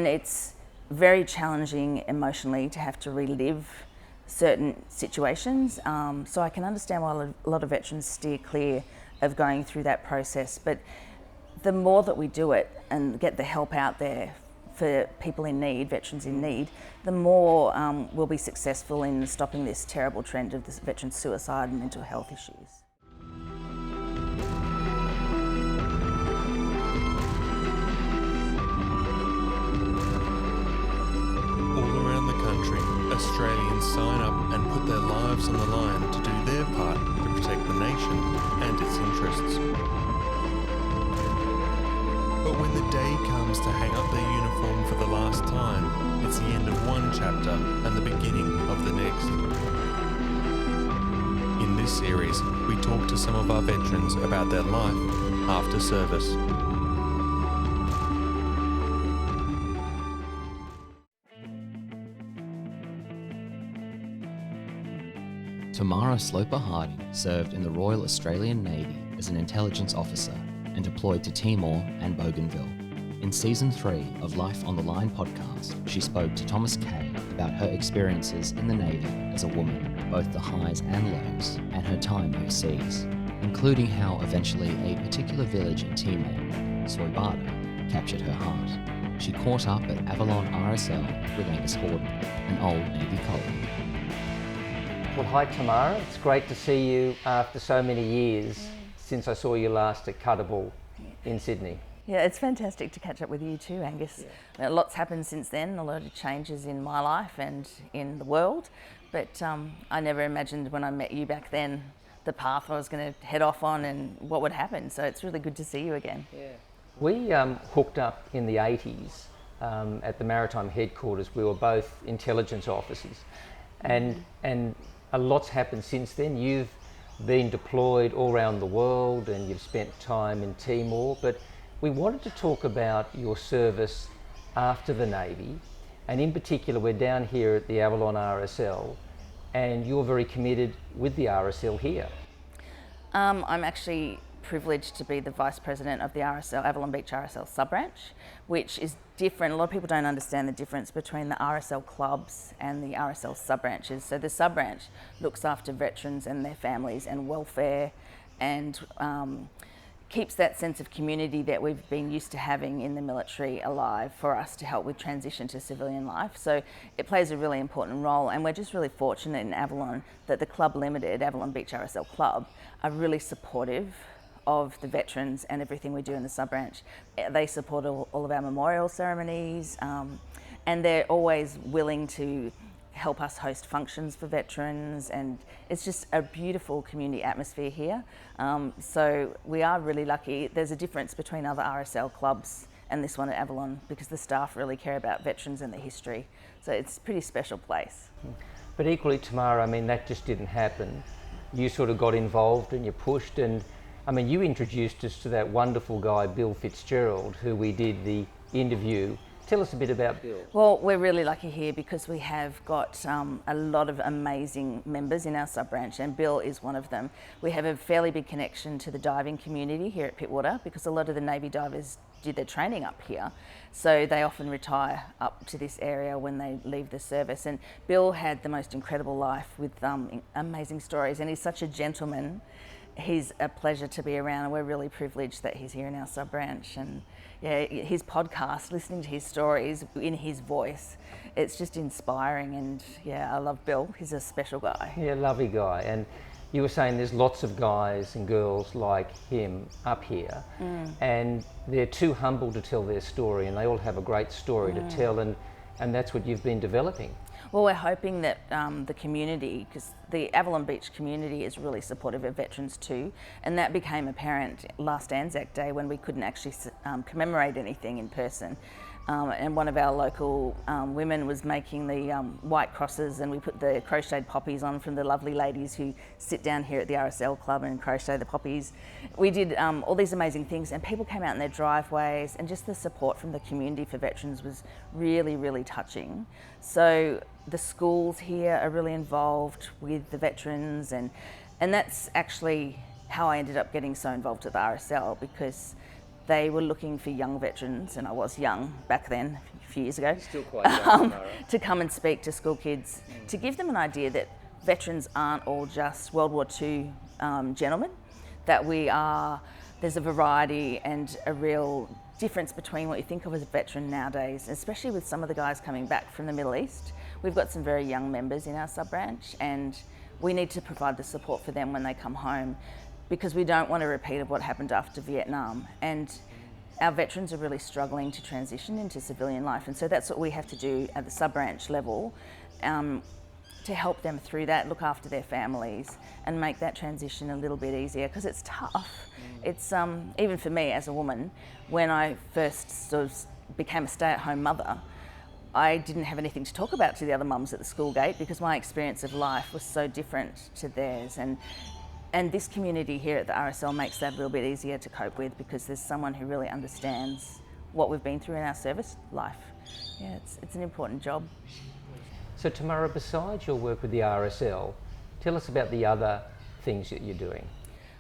And it's very challenging emotionally to have to relive certain situations. So I can understand why a lot of veterans steer clear of going through that process. But the more that we do it and get the help out there for people in need, veterans in need, the more we'll be successful in stopping this terrible trend of this veteran suicide and mental health issues. All around the country, Australians sign up and put their lives on the line to do their part to protect the nation and its interests. But when the day comes to hang up their uniform for the last time, it's the end of one chapter and the beginning of the next. In this series, we talk to some of our veterans about their life after service. Tamara Sloper-Harding served in the Royal Australian Navy as an intelligence officer and deployed to Timor and Bougainville. In Season 3 of Life on the Line podcast, she spoke to Thomas Kay about her experiences in the Navy as a woman, both the highs and lows, and her time overseas, including how eventually a particular village in Timor, Soibada, captured her heart. She caught up at Avalon RSL with Angus Hordern, an old Navy colleague. Well, hi Tamara, it's great to see you after so many years since I saw you last at Cuttable in Sydney. Yeah, it's fantastic to catch up with you too, Angus. Yeah. Lots happened since then, a lot of changes in my life and in the world, but I never imagined when I met you back then the path I was going to head off on and what would happen, so it's really good to see you again. Yeah. We hooked up in the 80s at the Maritime Headquarters. We were both intelligence officers, and a lot's happened since then. You've been deployed all around the world and you've spent time in Timor, but we wanted to talk about your service after the Navy, and in particular we're down here at the Avalon RSL and you're very committed with the RSL here. I'm actually privileged to be the Vice President of the RSL, Avalon Beach RSL sub-branch, which is different. A lot of people don't understand the difference between the RSL clubs and the RSL sub-branches. So the sub-branch looks after veterans and their families and welfare, and keeps that sense of community that we've been used to having in the military alive for us to help with transition to civilian life. So it plays a really important role, and we're just really fortunate in Avalon that the Club Limited, Avalon Beach RSL Club, are really supportive of the veterans and everything we do in the sub-branch. They support all of our memorial ceremonies, and they're always willing to help us host functions for veterans, and it's just a beautiful community atmosphere here. So we are really lucky. There's a difference between other RSL clubs and this one at Avalon because the staff really care about veterans and their history. So it's a pretty special place. But equally, Tamara, I mean, that just didn't happen. You sort of got involved and you pushed, and I mean, you introduced us to that wonderful guy, Bill Fitzgerald, who we did the interview. Tell us a bit about Bill. Well, we're really lucky here because we have got a lot of amazing members in our sub-branch, and Bill is one of them. We have a fairly big connection to the diving community here at Pittwater because a lot of the Navy divers did their training up here, so they often retire up to this area when they leave the service. And Bill had the most incredible life with amazing stories, and he's such a gentleman. He's a pleasure to be around, and we're really privileged that he's here in our sub-branch. And yeah, his podcast, listening to his stories in his voice, it's just inspiring. And yeah, I love Bill. He's a special guy. Yeah, lovely guy. And you were saying there's lots of guys and girls like him up here, and they're too humble to tell their story, and they all have a great story to tell, and that's what you've been developing. Well, we're hoping that the community, because the Avalon Beach community is really supportive of veterans too, and that became apparent last Anzac Day when we couldn't actually commemorate anything in person. And one of our local women was making the white crosses, and we put the crocheted poppies on from the lovely ladies who sit down here at the RSL club and crochet the poppies. We did all these amazing things, and people came out in their driveways, and just the support from the community for veterans was really, really touching. So the schools here are really involved with the veterans, and that's actually how I ended up getting so involved at the RSL, because they were looking for young veterans, and I was young back then, a few years ago, Still quite young, Tamara. to come and speak to school kids, to give them an idea that veterans aren't all just World War II gentlemen, that there's a variety and a real difference between what you think of as a veteran nowadays, especially with some of the guys coming back from the Middle East. We've got some very young members in our sub-branch, and we need to provide the support for them when they come home, because we don't want a repeat of what happened after Vietnam. And our veterans are really struggling to transition into civilian life, and so that's what we have to do at the sub-branch level, to help them through that, look after their families and make that transition a little bit easier, because it's tough. It's even for me as a woman, when I first sort of became a stay-at-home mother, I didn't have anything to talk about to the other mums at the school gate, because my experience of life was so different to theirs. And this community here at the RSL makes that a little bit easier to cope with, because there's someone who really understands what we've been through in our service life. Yeah, it's an important job. So Tamara, besides your work with the RSL, tell us about the other things that you're doing.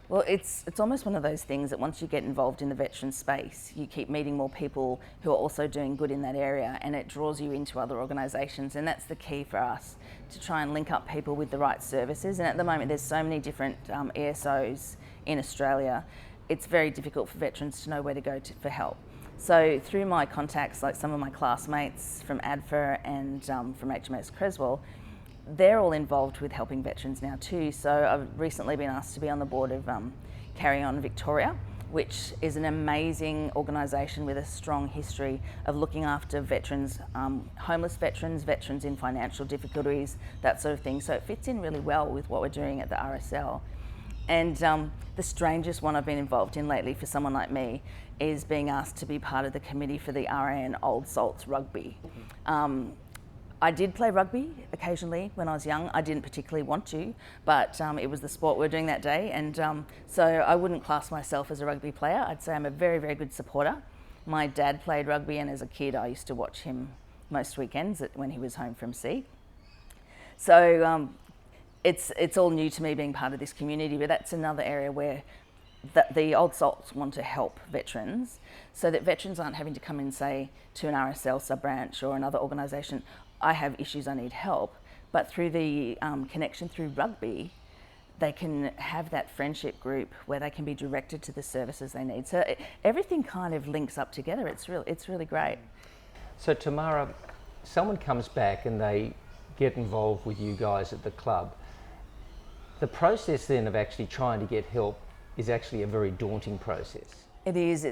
Well, it's almost one of those things that once you get involved in the veteran space, you keep meeting more people who are also doing good in that area, and it draws you into other organisations, and that's the key for us, to try and link up people with the right services. And at the moment there's so many different ESOs in Australia, it's very difficult for veterans to know where to go for help. So through my contacts, like some of my classmates from ADFA and from HMS Creswell, they're all involved with helping veterans now too. So I've recently been asked to be on the board of Carry On Victoria, which is an amazing organisation with a strong history of looking after veterans, homeless veterans, veterans in financial difficulties, that sort of thing. So it fits in really well with what we're doing at the RSL. And the strangest one I've been involved in lately for someone like me is being asked to be part of the committee for the RAN Old Salts Rugby. I did play rugby occasionally when I was young. I didn't particularly want to, but it was the sport we were doing that day, and so I wouldn't class myself as a rugby player. I'd say I'm a very, very good supporter. My dad played rugby, and as a kid I used to watch him most weekends when he was home from sea. So it's all new to me being part of this community, but that's another area where the Old Salts want to help veterans, so that veterans aren't having to come in, say, to an RSL sub-branch or another organisation, I have issues, I need help. But through the connection through rugby, they can have that friendship group where they can be directed to the services they need. So everything kind of links up together. It's really great. So Tamara, someone comes back and they get involved with you guys at the club. The process then of actually trying to get help is actually a very daunting process. It is.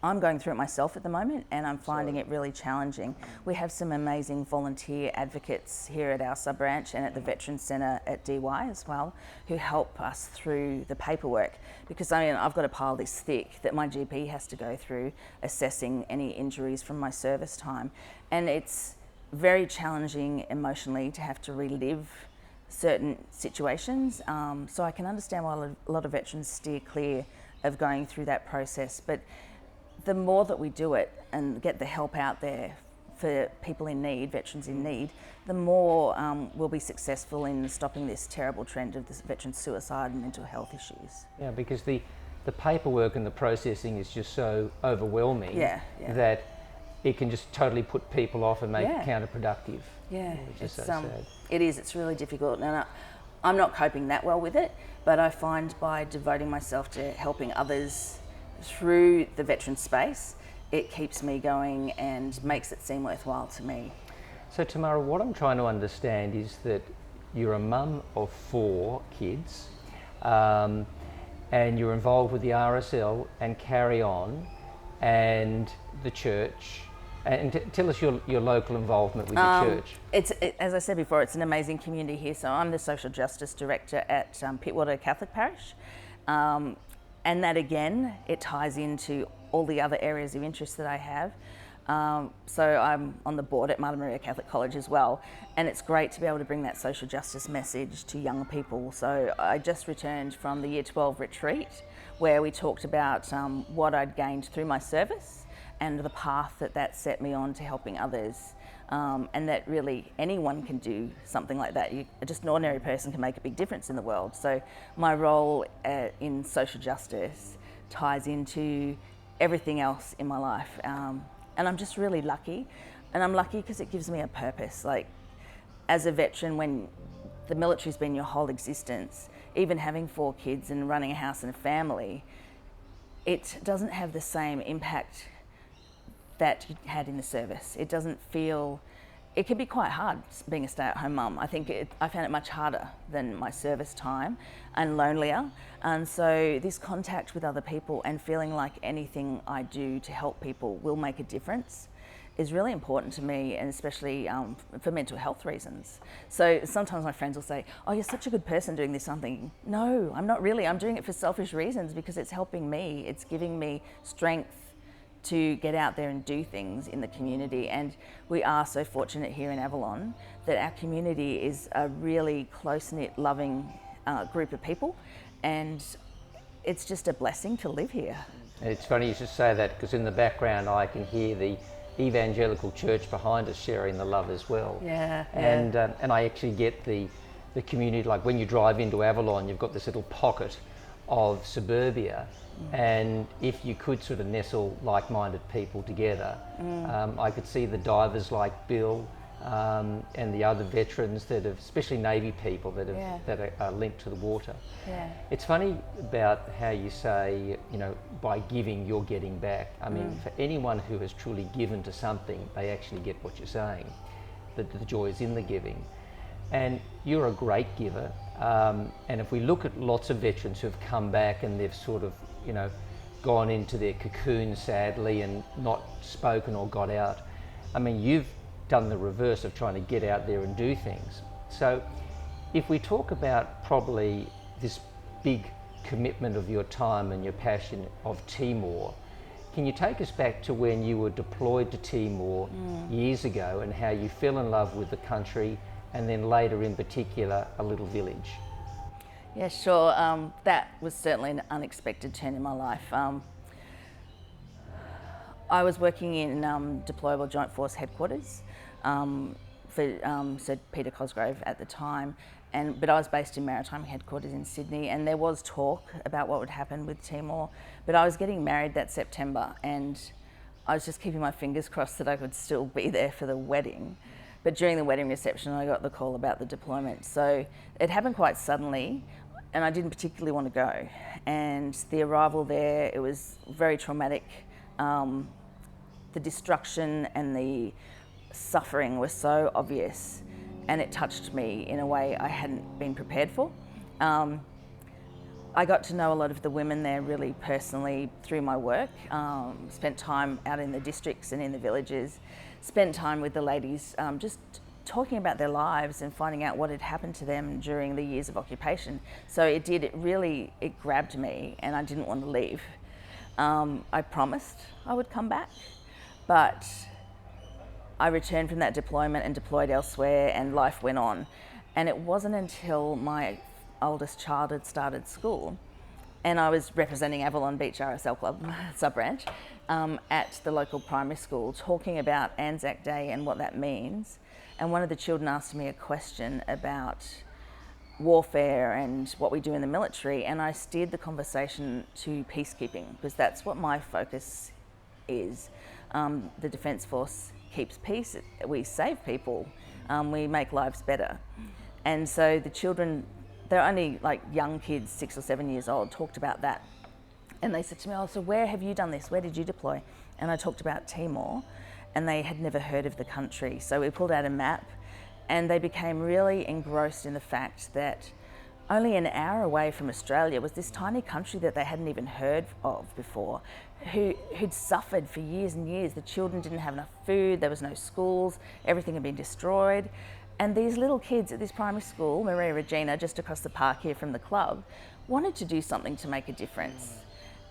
I'm going through it myself at the moment, and I'm finding it really challenging. We have some amazing volunteer advocates here at our sub-branch and at the Veterans Centre at DY as well, who help us through the paperwork, because I've got a pile this thick that my GP has to go through assessing any injuries from my service time, and it's very challenging emotionally to have to relive certain situations, so I can understand why a lot of veterans steer clear of going through that process. But the more that we do it and get the help out there for people in need, veterans in need, the more we'll be successful in stopping this terrible trend of this veteran suicide and mental health issues. Yeah, because the paperwork and the processing is just so overwhelming that it can just totally put people off and make it counterproductive. Yeah, which is so sad. It is. It's really difficult, and I'm not coping that well with it. But I find by devoting myself to helping others through the veteran space, it keeps me going and makes it seem worthwhile to me. So Tamara, what I'm trying to understand is that you're a mum of 4 kids, and you're involved with the RSL and Carry On and the church. And tell us your local involvement with your church. As I said before, it's an amazing community here. So I'm the Social Justice Director at Pittwater Catholic Parish. And that again, it ties into all the other areas of interest that I have. So I'm on the board at Marta Maria Catholic College as well. And it's great to be able to bring that social justice message to young people. So I just returned from the Year 12 retreat, where we talked about what I'd gained through my service and the path that set me on to helping others. And that really anyone can do something like that. Just an ordinary person can make a big difference in the world. So my role in social justice ties into everything else in my life. And I'm just really lucky. And I'm lucky because it gives me a purpose. Like, as a veteran, when the military's been your whole existence, even having 4 kids and running a house and a family, it doesn't have the same impact that you had in the service. It doesn't feel, it can be quite hard being a stay-at-home mum. I think I found it much harder than my service time and lonelier. And so this contact with other people and feeling like anything I do to help people will make a difference is really important to me, and especially for mental health reasons. So sometimes my friends will say, oh, you're such a good person doing this. I'm thinking, no, I'm not really. I'm doing it for selfish reasons because it's helping me. It's giving me strength to get out there and do things in the community. And we are so fortunate here in Avalon that our community is a really close-knit, loving group of people. And it's just a blessing to live here. It's funny you should say that, because in the background I can hear the evangelical church behind us sharing the love as well. Yeah. And I actually get the community, like when you drive into Avalon, you've got this little pocket of suburbia, and if you could sort of nestle like-minded people together, I could see the divers like Bill and the other veterans that have, especially Navy people that have that are linked to the water. Yeah. It's funny about how you say, you know, by giving you're getting back. I mean, for anyone who has truly given to something, they actually get what you're saying. That the joy is in the giving. And you're a great giver. And if we look at lots of veterans who've come back and they've sort of, you know, gone into their cocoon sadly and not spoken or got out, I mean, you've done the reverse of trying to get out there and do things. So if we talk about probably this big commitment of your time and your passion of Timor, can you take us back to when you were deployed to Timor years ago and how you fell in love with the country, and then later in particular a little village? Yeah, sure. That was certainly an unexpected turn in my life. I was working in deployable Joint Force headquarters for Sir Peter Cosgrove at the time, but I was based in Maritime headquarters in Sydney, and there was talk about what would happen with Timor, but I was getting married that September, and I was just keeping my fingers crossed that I could still be there for the wedding. But during the wedding reception, I got the call about the deployment. So it happened quite suddenly, and I didn't particularly want to go. And the arrival there, it was very traumatic. The destruction and the suffering were so obvious, and it touched me in a way I hadn't been prepared for. I got to know a lot of the women there really personally through my work, spent time out in the districts and in the villages, spent time with the ladies just talking about their lives and finding out what had happened to them during the years of occupation. So it grabbed me, and I didn't want to leave. I promised I would come back, but I returned from that deployment and deployed elsewhere, and life went on. And it wasn't until my oldest child had started school, and I was representing Avalon Beach RSL Club sub-branch at the local primary school, talking about Anzac Day and what that means. And one of the children asked me a question about warfare and what we do in the military, and I steered the conversation to peacekeeping, because that's what my focus is. The Defence Force keeps peace, we save people, we make lives better. And so the children, they're only like young kids, 6 or 7 years old, talked about that. And they said to me, oh, so where have you done this? Where did you deploy? And I talked about Timor, and they had never heard of the country. So we pulled out a map, and they became really engrossed in the fact that only an hour away from Australia was this tiny country that they hadn't even heard of before, who'd suffered for years and years. The children didn't have enough food, there was no schools, everything had been destroyed. And these little kids at this primary school, Maria Regina, just across the park here from the club, wanted to do something to make a difference.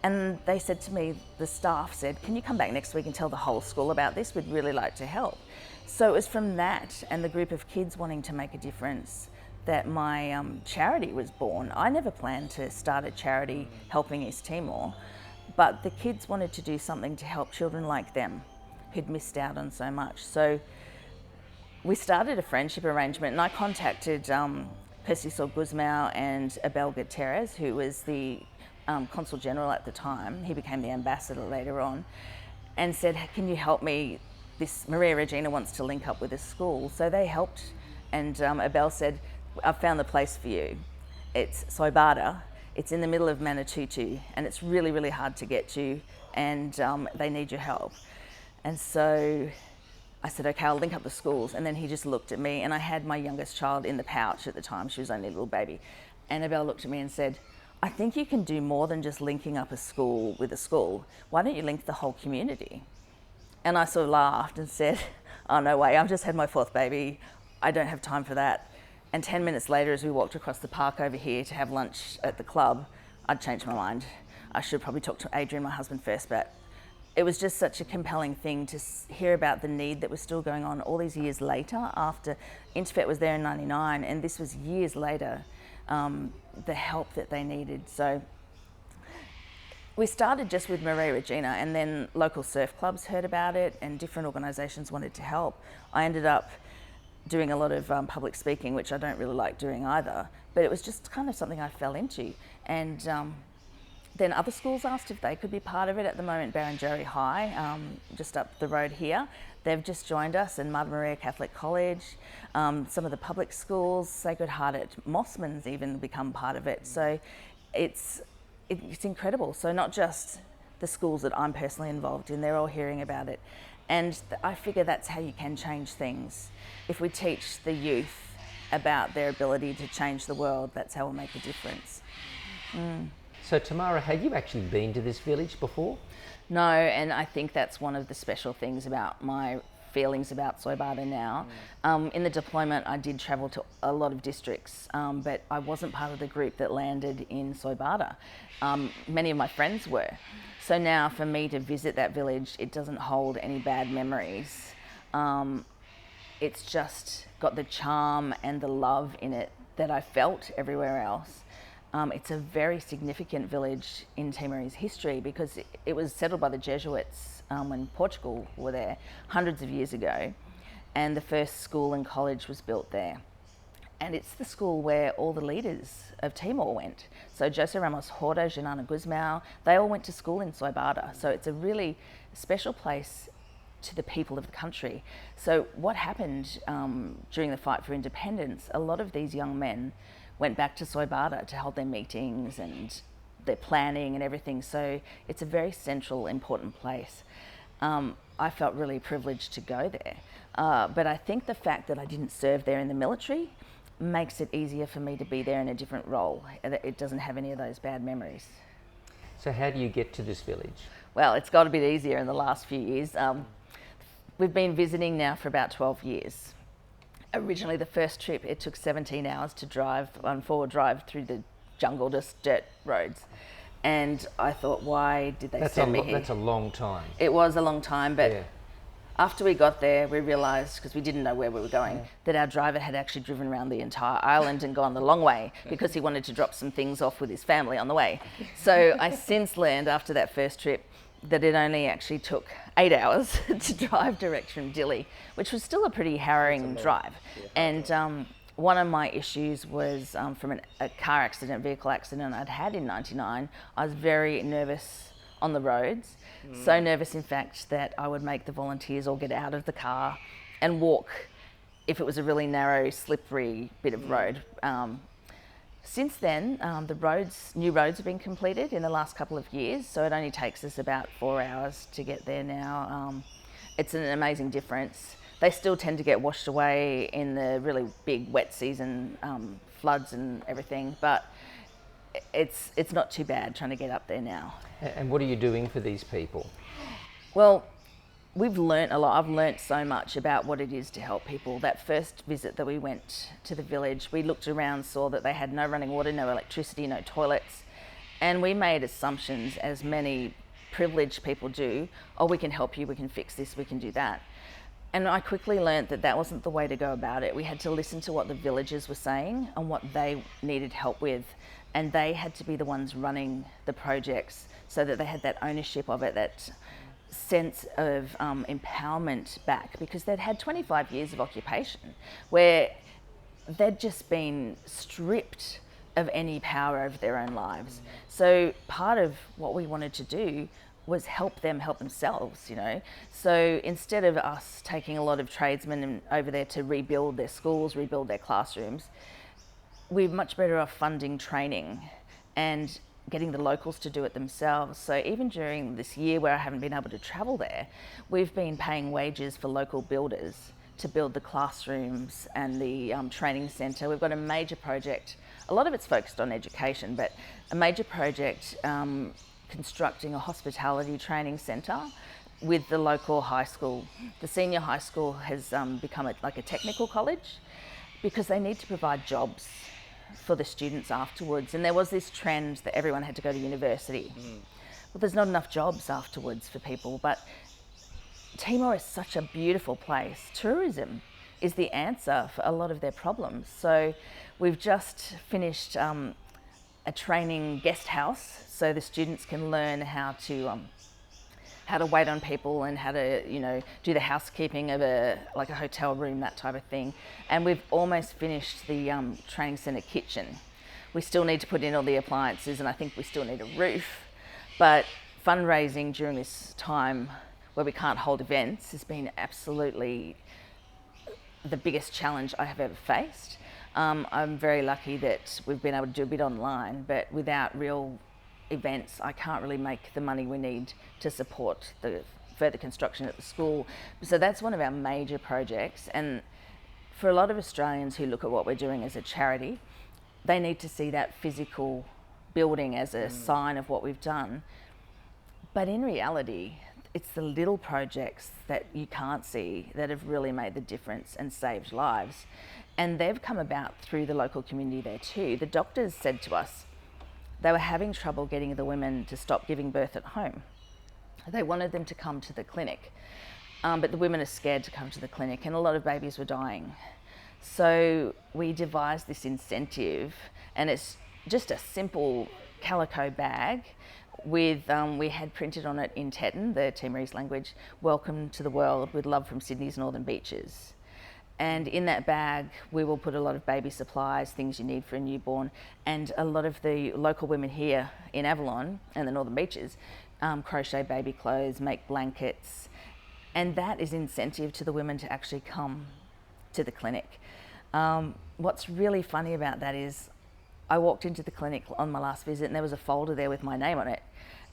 And they said to me, the staff said, can you come back next week and tell the whole school about this? We'd really like to help. So it was from that and the group of kids wanting to make a difference that my charity was born. I never planned to start a charity helping East Timor, but the kids wanted to do something to help children like them who'd missed out on so much. So we started a friendship arrangement, and I contacted Percy Saul Guzmao and Abel Gutierrez, who was the Consul General at the time, he became the ambassador later on, and said, can you help me? This Maria Regina wants to link up with a school. So they helped, and Abel said, I've found the place for you. It's Soibada. It's in the middle of Manatutu, and it's really, really hard to get to, and they need your help. And so I said, okay, I'll link up the schools. And then he just looked at me, and I had my youngest child in the pouch at the time. She was only a little baby. And Abel looked at me and said, I think you can do more than just linking up a school with a school. Why don't you link the whole community? And I sort of laughed and said, oh, no way, I've just had my 4th baby. I don't have time for that. And 10 minutes later, as we walked across the park over here to have lunch at the club, I'd changed my mind. I should probably talk to Adrian, my husband, first, but it was just such a compelling thing to hear about the need that was still going on all these years later. After Interfet was there in '99, and this was years later, the help that they needed. So we started just with Maria Regina, and then local surf clubs heard about it and different organisations wanted to help. I ended up doing a lot of public speaking, which I don't really like doing either, but it was just kind of something I fell into. And then other schools asked if they could be part of it. At the moment, Barrenjoey High, just up the road here, they've just joined us, and Mother Maria Catholic College, some of the public schools, Sacred Heart at Mossman's even become part of it. So it's incredible. So not just the schools that I'm personally involved in, they're all hearing about it. And I figure that's how you can change things. If we teach the youth about their ability to change the world, that's how we'll make a difference. So Tamara, had you actually been to this village before? No, and I think that's one of the special things about my feelings about Soibada now. In the deployment, I did travel to a lot of districts, but I wasn't part of the group that landed in Soibada. Many of my friends were. So now for me to visit that village, it doesn't hold any bad memories. It's just got the charm and the love in it that I felt everywhere else. It's a very significant village in Timorese history because it was settled by the Jesuits when Portugal were there hundreds of years ago, and the first school and college was built there. And it's the school where all the leaders of Timor went. So Jose Ramos Horta, Janana Guzmao, they all went to school in Soibada. So it's a really special place to the people of the country. So what happened during the fight for independence, a lot of these young men went back to Soibada to hold their meetings and their planning and everything. So it's a very central, important place. I felt really privileged to go there. But I think the fact that I didn't serve there in the military makes it easier for me to be there in a different role. It doesn't have any of those bad memories. So how do you get to this village? Well, it's got a bit easier in the last few years. We've been visiting now for about 12 years. Originally, the first trip, it took 17 hours to drive, on four-wheel drive through the jungle, just dirt roads. And I thought, why did they send me here? That's a long time. It was a long time, but yeah. After we got there, we realised, because we didn't know where we were going, that our driver had actually driven around the entire island and gone the long way because he wanted to drop some things off with his family on the way. So I since learned after that first trip that it only actually took 8 hours to drive direct from Dili, which was still a pretty harrowing drive. And one of my issues was from a car accident, vehicle accident I'd had in '99. I was very nervous on the roads. So nervous, in fact, that I would make the volunteers all get out of the car and walk if it was a really narrow, slippery bit of road. Since then, new roads have been completed in the last couple of years, so it only takes us about 4 hours to get there now. It's an amazing difference. They still tend to get washed away in the really big wet season, floods and everything, but it's not too bad trying to get up there now. And what are you doing for these people? Well, we've learnt a lot. I've learnt so much about what it is to help people. That first visit that we went to the village, we looked around, saw that they had no running water, no electricity, no toilets, and we made assumptions, as many privileged people do. Oh, we can help you, we can fix this, we can do that. And I quickly learnt that that wasn't the way to go about it. We had to listen to what the villagers were saying and what they needed help with. And they had to be the ones running the projects so that they had that ownership of it, that sense of empowerment back, because they'd had 25 years of occupation where they'd just been stripped of any power over their own lives. So part of what we wanted to do was help them help themselves, you know. So instead of us taking a lot of tradesmen over there to rebuild their schools, rebuild their classrooms, we're much better off funding training and getting the locals to do it themselves. So even during this year where I haven't been able to travel there, we've been paying wages for local builders to build the classrooms and the training centre. We've got a major project, a lot of it's focused on education, but a major project constructing a hospitality training centre with the local high school. The senior high school has become like a technical college because they need to provide jobs for the students afterwards. And there was this trend that everyone had to go to university. Well, there's not enough jobs afterwards for people, but Timor is such a beautiful place. Tourism is the answer for a lot of their problems. So we've just finished a training guest house so the students can learn how to wait on people and how to, you know, do the housekeeping of a hotel room, that type of thing. And we've almost finished the training centre kitchen. We still need to put in all the appliances, and I think we still need a roof. But fundraising during this time where we can't hold events has been absolutely the biggest challenge I have ever faced. I'm very lucky that we've been able to do a bit online, but without real events, I can't really make the money we need to support the further construction at the school. So that's one of our major projects. And for a lot of Australians who look at what we're doing as a charity, they need to see that physical building as a sign of what we've done. But in reality, it's the little projects that you can't see that have really made the difference and saved lives. And they've come about through the local community there too. The doctors said to us they were having trouble getting the women to stop giving birth at home. They wanted them to come to the clinic, but the women are scared to come to the clinic, and a lot of babies were dying. So we devised this incentive, and it's just a simple calico bag with, we had printed on it in Teton, the Timorese language, "Welcome to the world with love from Sydney's northern beaches." And in that bag, we will put a lot of baby supplies, things you need for a newborn, and a lot of the local women here in Avalon and the Northern Beaches crochet baby clothes, make blankets, and that is incentive to the women to actually come to the clinic. What's really funny about that is I walked into the clinic on my last visit and there was a folder there with my name on it.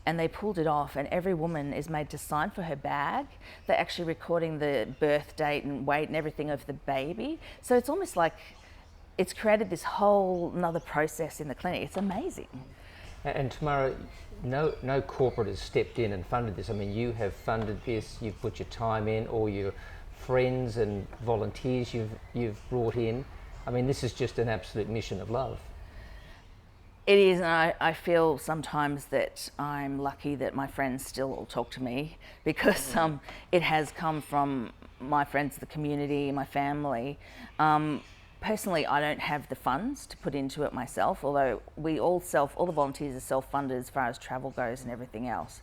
And they pulled it off, and every woman is made to sign for her bag. They're actually recording the birth date and weight and everything of the baby. So it's almost like it's created this whole another process in the clinic. It's amazing. And Tamara, no corporate has stepped in and funded this. I mean, you have funded this, you've put your time in, all your friends and volunteers you've brought in. I mean, this is just an absolute mission of love. It is, and I feel sometimes that I'm lucky that my friends still all talk to me, because it has come from my friends, the community, my family. Personally, I don't have the funds to put into it myself, although all the volunteers are self-funded as far as travel goes and everything else.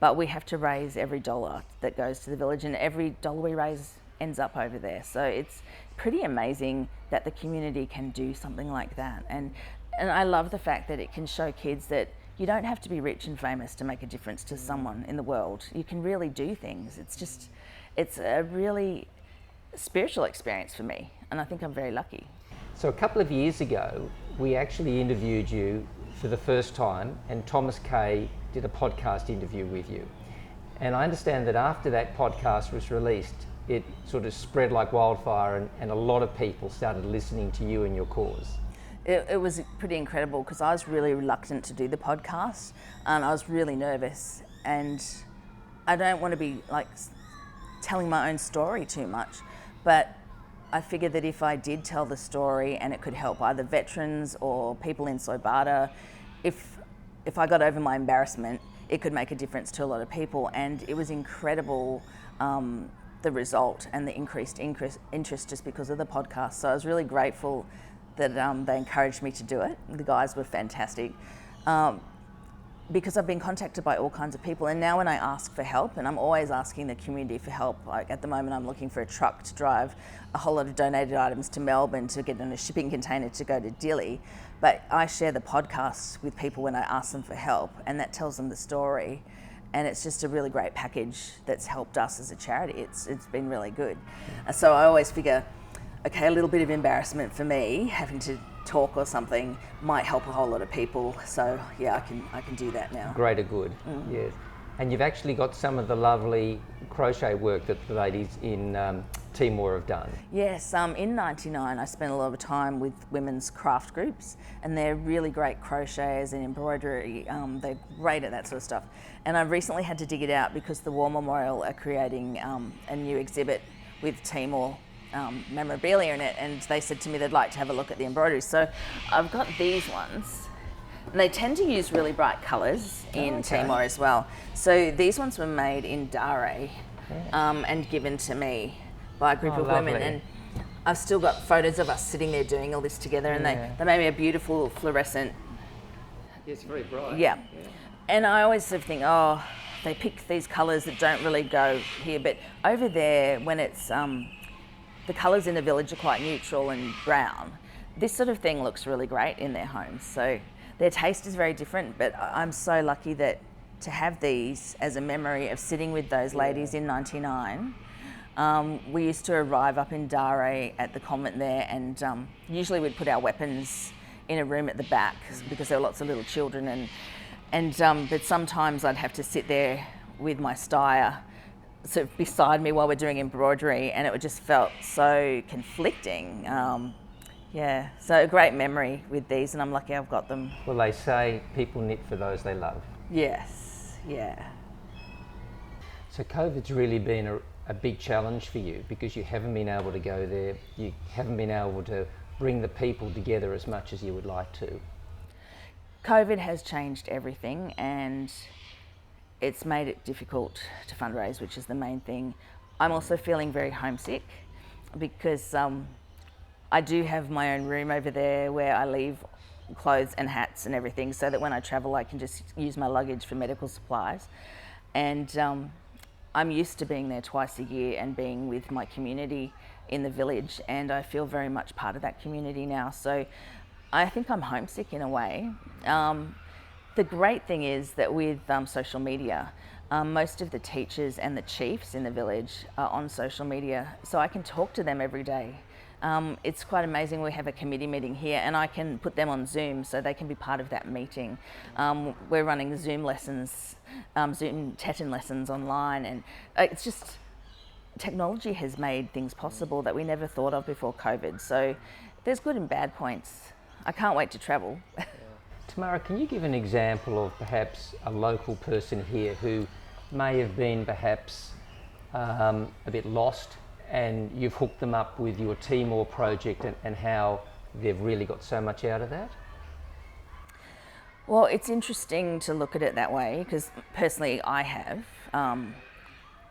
But we have to raise every dollar that goes to the village, and every dollar we raise ends up over there. So it's pretty amazing that the community can do something like that. And I love the fact that it can show kids that you don't have to be rich and famous to make a difference to someone in the world. You can really do things. It's a really spiritual experience for me, and I think I'm very lucky. So a couple of years ago, we actually interviewed you for the first time, and Thomas Kay did a podcast interview with you. And I understand that after that podcast was released, it sort of spread like wildfire, and a lot of people started listening to you and your cause. It was pretty incredible, because I was really reluctant to do the podcast, and I was really nervous, and I don't want to be like telling my own story too much, but I figured that if I did tell the story and it could help either veterans or people in Soibada, if I got over my embarrassment, it could make a difference to a lot of people. And it was incredible, the result and the increased interest just because of the podcast. So I was really grateful that they encouraged me to do it. The guys were fantastic. because I've been contacted by all kinds of people, and now when I ask for help, and I'm always asking the community for help, like at the moment I'm looking for a truck to drive a whole lot of donated items to Melbourne to get in a shipping container to go to Dili, but I share the podcasts with people when I ask them for help, and that tells them the story, and it's just a really great package that's helped us as a charity. It's been really good. So I always figure, okay, a little bit of embarrassment for me having to talk or something might help a whole lot of people. So yeah, I can do that now. Greater good, yes. And you've actually got some of the lovely crochet work that the ladies in Timor have done. Yes, in '99 I spent a lot of time with women's craft groups, and they're really great crocheters and embroidery. They're great at that sort of stuff. And I've recently had to dig it out because the War Memorial are creating a new exhibit with Timor memorabilia in it, and they said to me they'd like to have a look at the embroidery. So I've got these ones, and they tend to use really bright colours in Timor as well. So these ones were made in Dare and given to me by a group of lovely. women, and I've still got photos of us sitting there doing all this together, and they made me a beautiful fluorescent. It's very bright. Yeah. And I always sort of think, oh, they pick these colours that don't really go here, but over there when it's the colours in the village are quite neutral and brown. This sort of thing looks really great in their homes. So their taste is very different, but I'm so lucky that to have these as a memory of sitting with those ladies in '99. We used to arrive up in Dare at the convent there, and usually we'd put our weapons in a room at the back because there were lots of little children, but sometimes I'd have to sit there with my styer sort of beside me while we're doing embroidery, and it just felt so conflicting. So a great memory with these, and I'm lucky I've got them. Well, they say people knit for those they love. Yes, yeah. So COVID's really been a big challenge for you because you haven't been able to go there, you haven't been able to bring the people together as much as you would like to. COVID has changed everything, and it's made it difficult to fundraise, which is the main thing. I'm also feeling very homesick because I do have my own room over there where I leave clothes and hats and everything, so that when I travel I can just use my luggage for medical supplies. And I'm used to being there twice a year and being with my community in the village, and I feel very much part of that community now. So I think I'm homesick in a way. The great thing is that with social media, most of the teachers and the chiefs in the village are on social media, so I can talk to them every day. It's quite amazing. We have a committee meeting here, and I can put them on Zoom so they can be part of that meeting. We're running Zoom lessons, Zoom Teton lessons online, and it's just, technology has made things possible that we never thought of before COVID. So there's good and bad points. I can't wait to travel. Tamara, can you give an example of perhaps a local person here who may have been perhaps a bit lost, and you've hooked them up with your Timor project, and how they've really got so much out of that? Well, it's interesting to look at it that way because personally I have.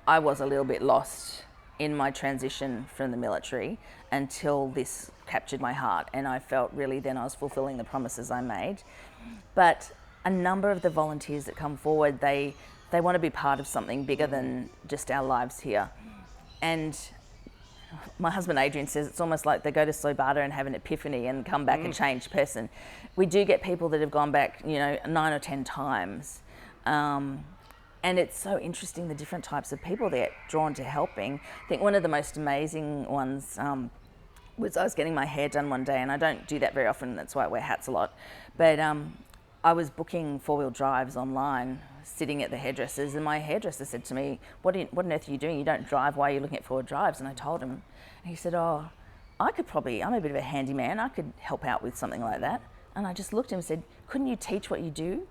I was a little bit lost in my transition from the military until this captured my heart, and I felt really then I was fulfilling the promises I made. But a number of the volunteers that come forward, they want to be part of something bigger than just our lives here. And my husband Adrian says it's almost like they go to Soibada and have an epiphany and come back a changed person. We do get people that have gone back, 9 or 10 times. And it's so interesting, the different types of people they're drawn to helping. I think one of the most amazing ones was I was getting my hair done one day, and I don't do that very often, that's why I wear hats a lot. But I was booking four-wheel drives online, sitting at the hairdresser's, and my hairdresser said to me, what on earth are you doing? You don't drive, why are you looking at four-wheel drives? And I told him, and he said, I'm a bit of a handyman, I could help out with something like that. And I just looked at him and said, couldn't you teach what you do?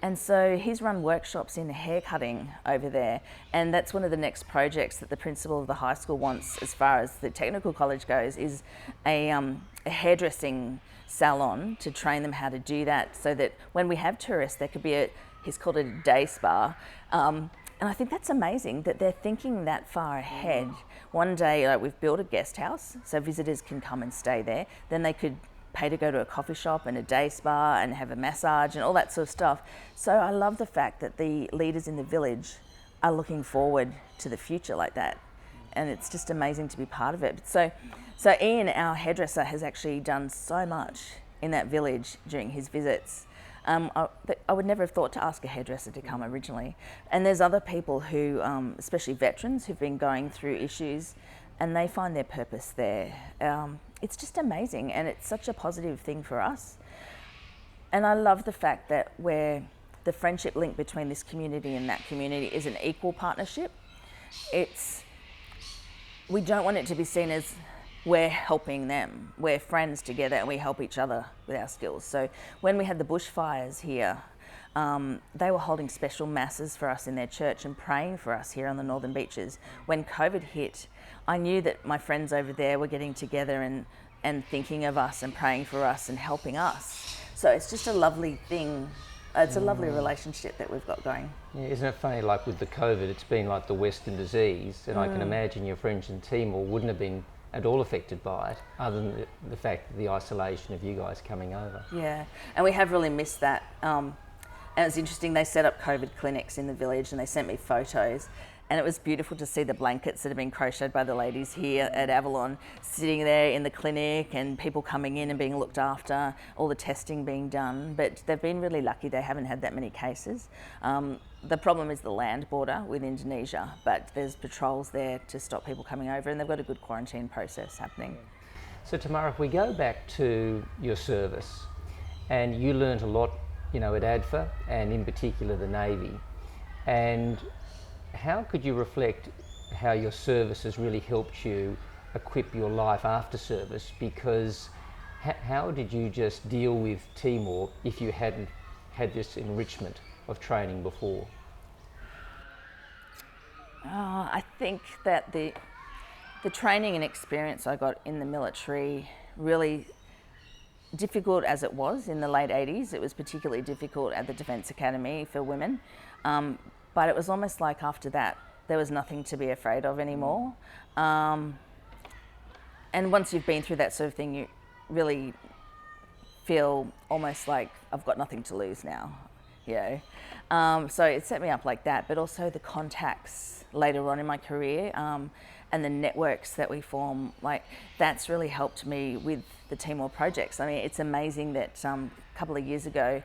And so he's run workshops in hair cutting over there, and that's one of the next projects that the principal of the high school wants as far as the technical college goes, is a hairdressing salon to train them how to do that, so that when we have tourists there could be he's called it a day spa, and I think that's amazing that they're thinking that far ahead. One day we've built a guest house so visitors can come and stay there, then they could pay to go to a coffee shop and a day spa and have a massage and all that sort of stuff. So I love the fact that the leaders in the village are looking forward to the future like that. And it's just amazing to be part of it. So Ian, our hairdresser, has actually done so much in that village during his visits. I would never have thought to ask a hairdresser to come originally. And there's other people who, especially veterans, who've been going through issues and they find their purpose there. It's just amazing, and it's such a positive thing for us. And I love the fact that the friendship link between this community and that community is an equal partnership. We don't want it to be seen as we're helping them. We're friends together and we help each other with our skills. So when we had the bushfires here, they were holding special masses for us in their church and praying for us here on the Northern Beaches. When COVID hit, I knew that my friends over there were getting together and thinking of us and praying for us and helping us. So it's just a lovely thing. It's a lovely relationship that we've got going. Yeah, isn't it funny, like with the COVID, it's been like the Western disease, and I can imagine your friends in Timor wouldn't have been at all affected by it, other than the fact that the isolation of you guys coming over. Yeah, and we have really missed that. And it's interesting, they set up COVID clinics in the village and they sent me photos, and it was beautiful to see the blankets that have been crocheted by the ladies here at Avalon sitting there in the clinic and people coming in and being looked after, all the testing being done. But they've been really lucky, they haven't had that many cases. The problem is the land border with Indonesia, but there's patrols there to stop people coming over, and they've got a good quarantine process happening. So Tamara, if we go back to your service, and you learned a lot, at ADFA and in particular the Navy, and how could you reflect how your service has really helped you equip your life after service? Because how did you just deal with Timor if you hadn't had this enrichment of training before? I think that the training and experience I got in the military, really difficult as it was in the late 80s, it was particularly difficult at the Defence Academy for women. But it was almost like after that, there was nothing to be afraid of anymore. And once you've been through that sort of thing, you really feel almost like I've got nothing to lose now. So it set me up like that, but also the contacts later on in my career and the networks that we form, that's really helped me with the Timor projects. I mean, it's amazing that a couple of years ago,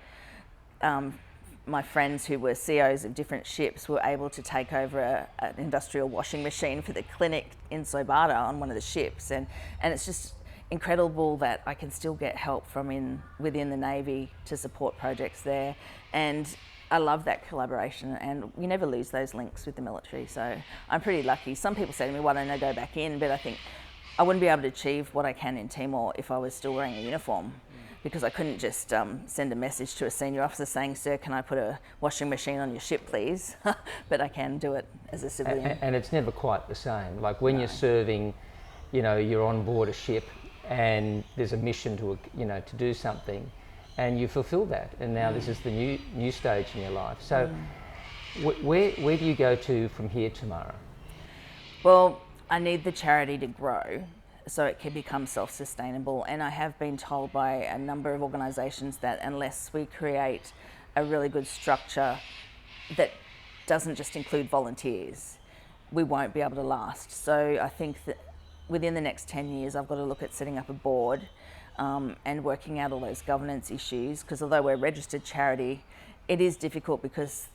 my friends who were CEOs of different ships were able to take over an industrial washing machine for the clinic in Soibada on one of the ships, and it's just incredible that I can still get help from within the Navy to support projects there, and I love that collaboration, and you never lose those links with the military, so I'm pretty lucky. Some people say to me, why don't I go back in? But I think I wouldn't be able to achieve what I can in Timor if I was still wearing a uniform, because I couldn't just send a message to a senior officer saying, sir, can I put a washing machine on your ship, please? But I can do it as a civilian. And it's never quite the same. Like when you're serving, you're on board a ship and there's a mission to do something, and you fulfill that. And now this is the new stage in your life. So where do you go to from here, Tamara? Well, I need the charity to grow so it can become self-sustainable, and I have been told by a number of organisations that unless we create a really good structure that doesn't just include volunteers, we won't be able to last. So I think that within the next 10 years I've got to look at setting up a board and working out all those governance issues, because although we're a registered charity, it is difficult because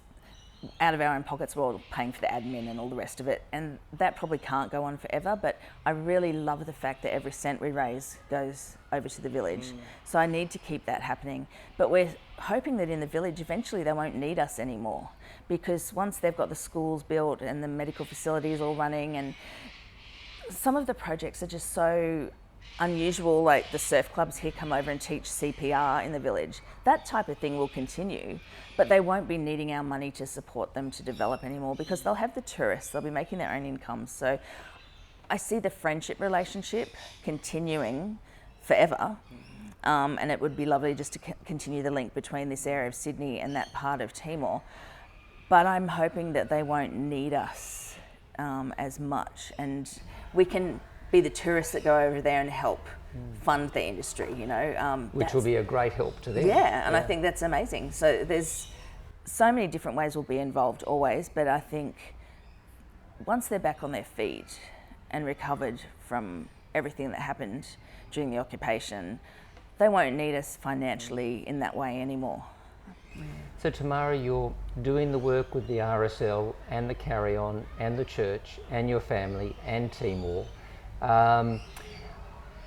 out of our own pockets we're all paying for the admin and all the rest of it, and that probably can't go on forever. But I really love the fact that every cent we raise goes over to the village, so I need to keep that happening. But we're hoping that in the village eventually they won't need us anymore, because once they've got the schools built and the medical facilities all running, and some of the projects are just so unusual, like the surf clubs here come over and teach CPR in the village. That type of thing will continue, but they won't be needing our money to support them to develop anymore, because they'll have the tourists, they'll be making their own incomes. So I see the friendship relationship continuing forever, and it would be lovely just to continue the link between this area of Sydney and that part of Timor. But I'm hoping that they won't need us as much, and we can be the tourists that go over there and help fund the industry, you know. Which will be a great help to them. Yeah, and I think that's amazing. So there's so many different ways we'll be involved always, but I think once they're back on their feet and recovered from everything that happened during the occupation, they won't need us financially in that way anymore. So Tamara, you're doing the work with the RSL and the Carry On and the church and your family and Timor.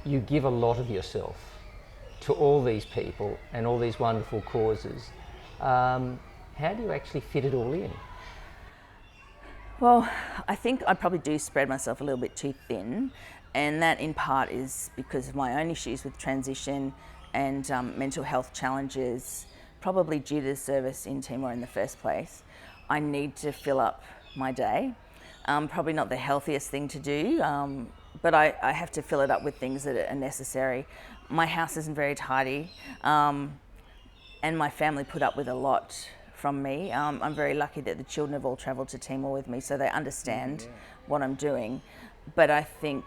You give a lot of yourself to all these people and all these wonderful causes. How do you actually fit it all in? Well, I think I probably do spread myself a little bit too thin, and that in part is because of my own issues with transition and mental health challenges, probably due to the service in Timor in the first place. I need to fill up my day. Probably not the healthiest thing to do, but I have to fill it up with things that are necessary. My house isn't very tidy, and my family put up with a lot from me. I'm very lucky that the children have all travelled to Timor with me, so they understand what I'm doing. But I think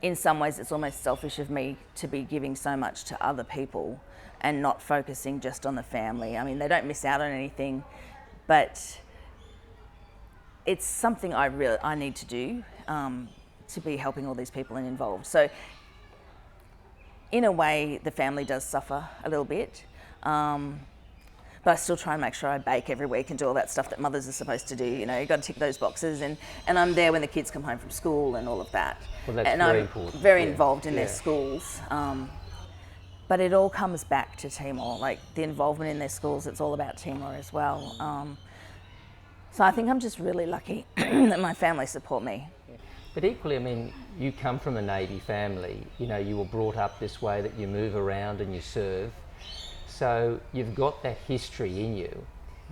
in some ways it's almost selfish of me to be giving so much to other people and not focusing just on the family. I mean, they don't miss out on anything, but it's something I need to do to be helping all these people and involved. So in a way, the family does suffer a little bit. But I still try and make sure I bake every week and do all that stuff that mothers are supposed to do. You know, you've got to tick those boxes, and I'm there when the kids come home from school and all of that. Well, that's and very I'm important. very involved in their schools. But it all comes back to Timor, like the involvement in their schools, it's all about Timor as well. So I think I'm just really lucky that my family support me. But equally, I mean, you come from a Navy family. You know, you were brought up this way, that you move around and you serve. So you've got that history in you.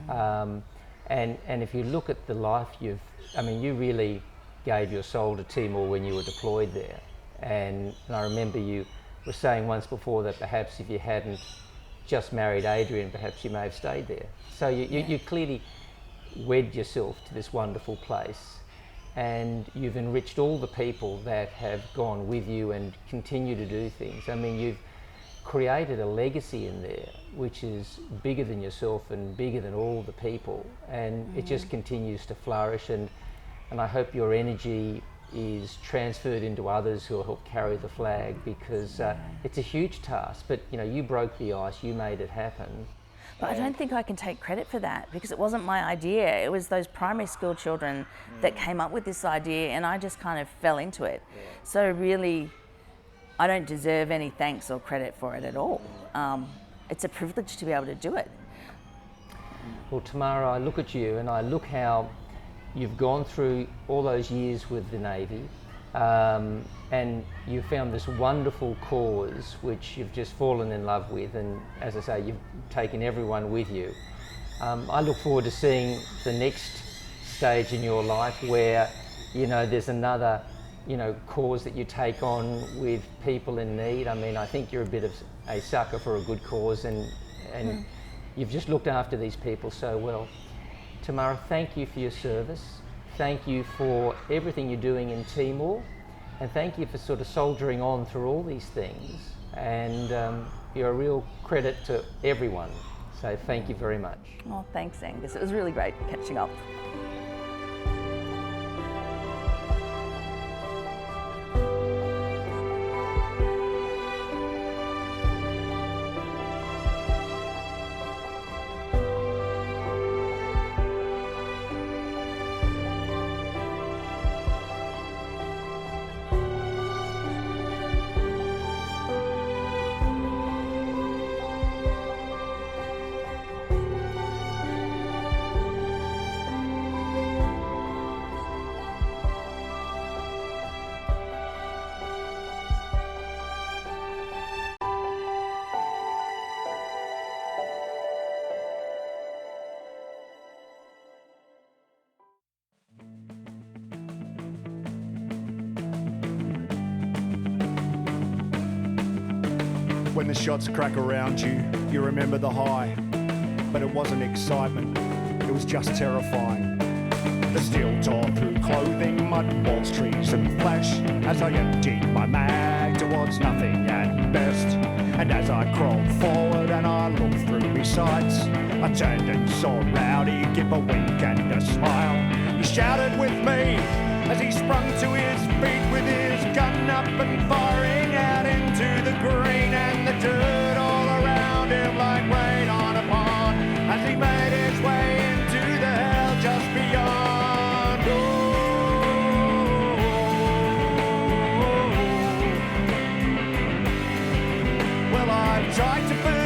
And if you look at the life you really gave your soul to Timor when you were deployed there. And I remember you were saying once before that perhaps if you hadn't just married Adrian, perhaps you may have stayed there. So you clearly wed yourself to this wonderful place, and you've enriched all the people that have gone with you and continue to do things. I mean, you've created a legacy in there which is bigger than yourself and bigger than all the people, and it just continues to flourish, and I hope your energy is transferred into others who will help carry the flag, because it's a huge task, but you know, you broke the ice, you made it happen. But I don't think I can take credit for that, because it wasn't my idea. It was those primary school children that came up with this idea, and I just kind of fell into it. So really, I don't deserve any thanks or credit for it at all. It's a privilege to be able to do it. Well, Tamara, I look at you and I look how you've gone through all those years with the Navy, and you found this wonderful cause which you've just fallen in love with, and as I say, you've taken everyone with you. I look forward to seeing the next stage in your life where, you know, there's another, you know, cause that you take on with people in need. I mean, I think you're a bit of a sucker for a good cause, and you've just looked after these people so well. Tamara, thank you for your service. Thank you for everything you're doing in Timor, and thank you for sort of soldiering on through all these things. And you're a real credit to everyone. So thank you very much. Oh, thanks, Angus. It was really great catching up. When the shots crack around you, you remember the high. But it wasn't excitement, it was just terrifying. The steel tore through clothing, mud walls, trees and flesh, as I emptied my mag towards nothing at best. And as I crawled forward and I looked through my sights, I turned and saw Rowdy give a wink and a smile. He shouted with me as he sprung to his feet with his gun up and firing out into the green and the dirt all around him like rain on a pond as he made his way into the hell just beyond. Well, I've tried to believe